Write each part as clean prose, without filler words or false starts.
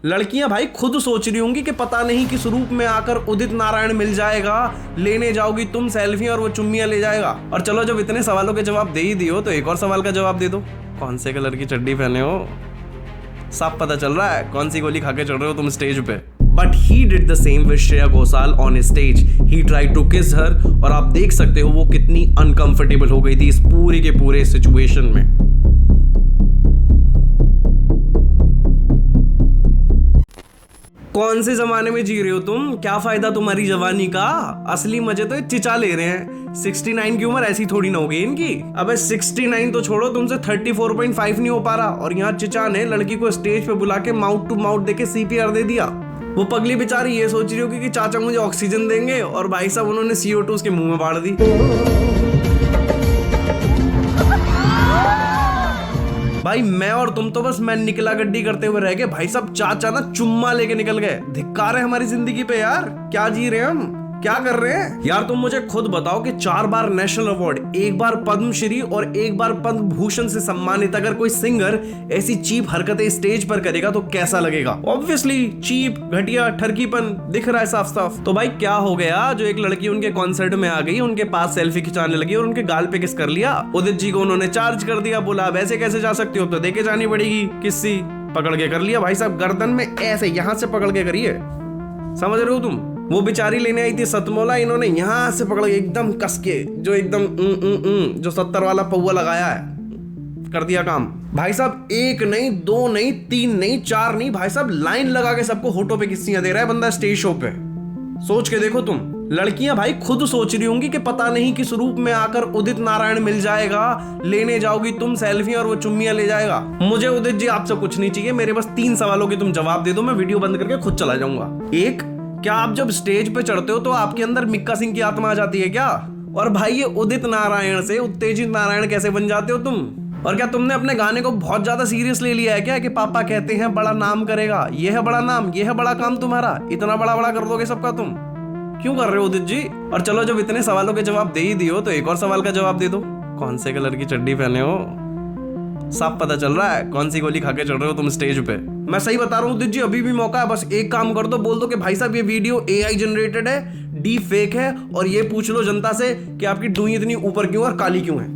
लड़कियां भाई खुद सोच रही होंगी कि पता नहीं किस रूप में आकर उदित नारायण मिल जाएगा, लेने जाओगी तुम सेल्फी और वो चुम्मियां ले जाएगा। और चलो जब इतने सवालों के जवाब दे ही दियो तो एक और सवाल का जवाब दे दो, कौन से कलर की चड्डी पहने हो? साफ पता चल रहा है कौन सी गोली खा के चल रहे हो तुम स्टेज पे। But he did the same with Shreya Ghoshal on stage. He tried to kiss her और आप देख सकते हो वो कितनी अनकंफर्टेबल हो गई थी इस पूरे के पूरे सिचुएशन में। कौन से जमाने में जी रहे हो तुम? क्या फायदा तुम्हारी जवानी का? असली मजे तो चिचा ले रहे हैं। 69 की उम्र ऐसी थोड़ी ना होगी इनकी। अबे 69 तो छोड़ो, तुमसे 34.5 नहीं हो पा रहा और यहाँ चिचा ने लड़की को स्टेज पे बुला के माउथ टू माउथ देके CPR दे दिया। वो पगली बेचारी ये सोच रही होगी कि चाचा मुझे ऑक्सीजन देंगे और भाई साहब उन्होंने CO2 उसके मुंह में बाढ़ दी। भाई मैं और तुम तो बस मैं निकला गड्डी करते हुए रह गए, भाई साहब चाचा ना चुम्मा लेके निकल गए। धिक्कार है हमारी जिंदगी पे यार, क्या जी रहे हैं हम, क्या कर रहे हैं यार? तुम मुझे खुद बताओ कि 4 बार नेशनल अवार्ड, 1 बार पद्मश्री और 1 बार पद्म भूषण से सम्मानित अगर कोई सिंगर ऐसी चीप हरकतें स्टेज पर करेगा तो कैसा लगेगा? ऑब्वियसली चीप, घटिया, ठरकीपन दिख रहा है साफ साफ। तो भाई क्या हो गया जो एक लड़की उनके कॉन्सर्ट में आ गई, उनके पास सेल्फी खिंचाने लगी और उनके गाल पे किस कर लिया? उदित जी को उन्होंने चार्ज कर दिया, बोला वैसे कैसे जा सकती हो, तो देके जानी पड़ेगी। किसी पकड़ के कर लिया भाई साहब, गर्दन में ऐसे यहां से पकड़ के करिए, समझ रहे हो तुम? वो बेचारी लेने आई थी सतमोला, इन्होंने यहां से पकड़ के एकदम कस के जो एकदम जो 70 वाला पौवा लगाया है, कर दिया काम। भाई साहब 1 नहीं 2 नहीं 3 नहीं 4 नहीं, भाई साहब लाइन लगा के सबको होठों पे किस्सियां दे रहा है बंदा स्टेज शो पे। सोच के देखो तुम, लड़कियां भाई खुद सोच रही होंगी कि पता नहीं किस रूप में आकर उदित नारायण मिल जाएगा, लेने जाओगी तुम सेल्फी और वो चुम्मियां ले जाएगा। मुझे उदित जी आपसे कुछ नहीं चाहिए, मेरे बस 3 सवालों के तुम जवाब दे दो, मैं वीडियो बंद करके खुद चला जाऊंगा। 1, क्या आप जब स्टेज पे चढ़ते हो तो आपके अंदर मिक्का सिंह की आत्मा आ जाती है क्या? और भाई ये उदित नारायण से उत्तेजित नारायण कैसे बन जाते हो तुम? और क्या तुमने अपने गाने को बहुत ज्यादा सीरियस ले लिया है क्या कि पापा कहते हैं बड़ा नाम करेगा, ये है बड़ा नाम, ये है बड़ा काम तुम्हारा, इतना बड़ा बड़ा कर दोगे सबका तुम? क्यों कर रहे हो उदित जी? और चलो जब इतने सवालों के जवाब दे ही दियो तो एक और सवाल का जवाब दे दो, कौन से कलर की चड्डी पहने हो? साफ पता चल रहा है कौन सी गोली खा के चल रहे हो तुम स्टेज पे। मैं सही बता रहा हूँ उदित जी, अभी भी मौका है, बस एक काम कर दो, बोल दो कि भाई साहब ये वीडियो AI जनरेटेड है, डीप फेक है, और ये पूछ लो जनता से कि आपकी डूई इतनी ऊपर क्यों और काली क्यों है,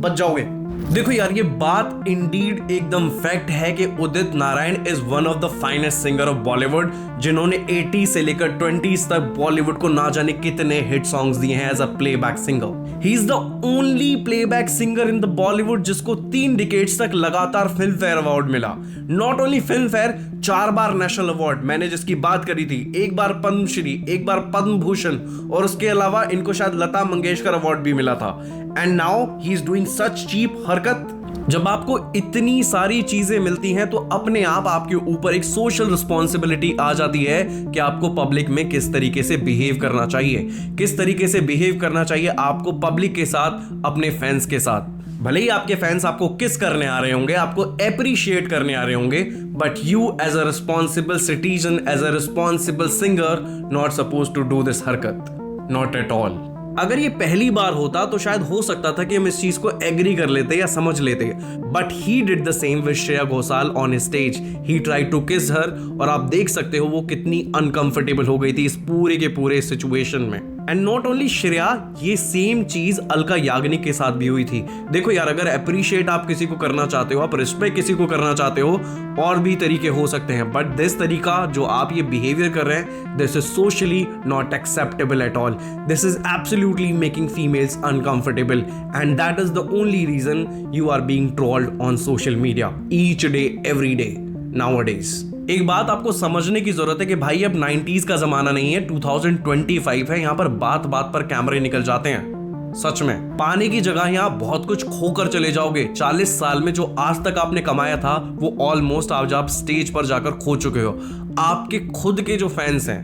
बच जाओगे। देखो यार ये बात इंडीड एकदम फैक्ट है कि Udit Narayan is one of the finest singer of Bollywood, जिन्होंने 80 से लेकर 20s तक बॉलीवुड को ना जाने कितने हिट सॉन्ग्स दिए हैं as a playback singer. He is the only playback singer in the Bollywood जिसको 3 डिकेड्स तक लगातार फिल्म फेयर अवार्ड मिला। नॉट ओनली फिल्म फेयर, 4 बार नेशनल अवार्ड, मैंने जिसकी बात करी थी, 1 बार पद्मश्री, 1 बार पद्म भूषण, और उसके अलावा इनको शायद लता मंगेशकर अवार्ड भी मिला था। And now he is doing such cheap हरकत। जब आपको इतनी सारी चीजें मिलती हैं तो अपने आप आपके ऊपर एक सोशल रिस्पॉन्सिबिलिटी आ जाती है कि आपको पब्लिक में किस तरीके से बिहेव करना चाहिए, किस तरीके से बिहेव करना चाहिए आपको पब्लिक के साथ, अपने फैंस के साथ। भले ही आपके फैंस आपको किस करने आ रहे होंगे, आपको एप्रिशिएट करने आ रहे होंगे, but you as a responsible citizen, as a responsible singer, not suppose to do this हरकत, नॉट एट ऑल। अगर ये पहली बार होता तो शायद हो सकता था कि हम इस चीज को एग्री कर लेते या समझ लेते, but he did the same with Shreya Ghoshal on stage. He tried to kiss her और आप देख सकते हो वो कितनी अनकंफर्टेबल हो गई थी इस पूरे के पूरे सिचुएशन में। एंड नॉट ओनली श्रेया, ये सेम चीज अलका याग्निक के साथ भी हुई थी। देखो यार, अगर अप्रिशिएट आप किसी को करना चाहते हो, आप रिस्पेक्ट किसी को करना चाहते हो, और भी तरीके हो सकते हैं, बट दिस तरीका जो आप ये बिहेवियर कर रहे हैं, this is socially not acceptable at all. This is absolutely making females uncomfortable and that is the only reason you are being trolled on social media each day every day nowadays. एक बात आपको समझने की जरूरत है कि भाई अब 90s का जमाना नहीं है, 2025 है। यहाँ पर बात बात पर कैमरे निकल जाते हैं। सच में पाने की जगह यहाँ बहुत कुछ खोकर चले जाओगे। 40 साल में जो आज तक आपने कमाया था वो ऑलमोस्ट आज आप स्टेज पर जाकर खो चुके हो। आपके खुद के जो फैंस हैं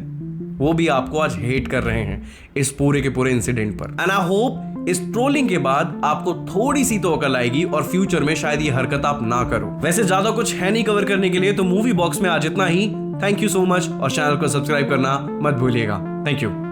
वो भी आपको आज हेट कर रहे हैं इस पूरे के पूरे इंसिडेंट पर। एंड आई होप इस ट्रोलिंग के बाद आपको थोड़ी सी तो अकल आएगी और फ्यूचर में शायद ये हरकत आप ना करो। वैसे ज्यादा कुछ है नहीं कवर करने के लिए, तो मूवी बॉक्स में आज इतना ही। थैंक यू सो मच और चैनल को सब्सक्राइब करना मत भूलिएगा। Thank you.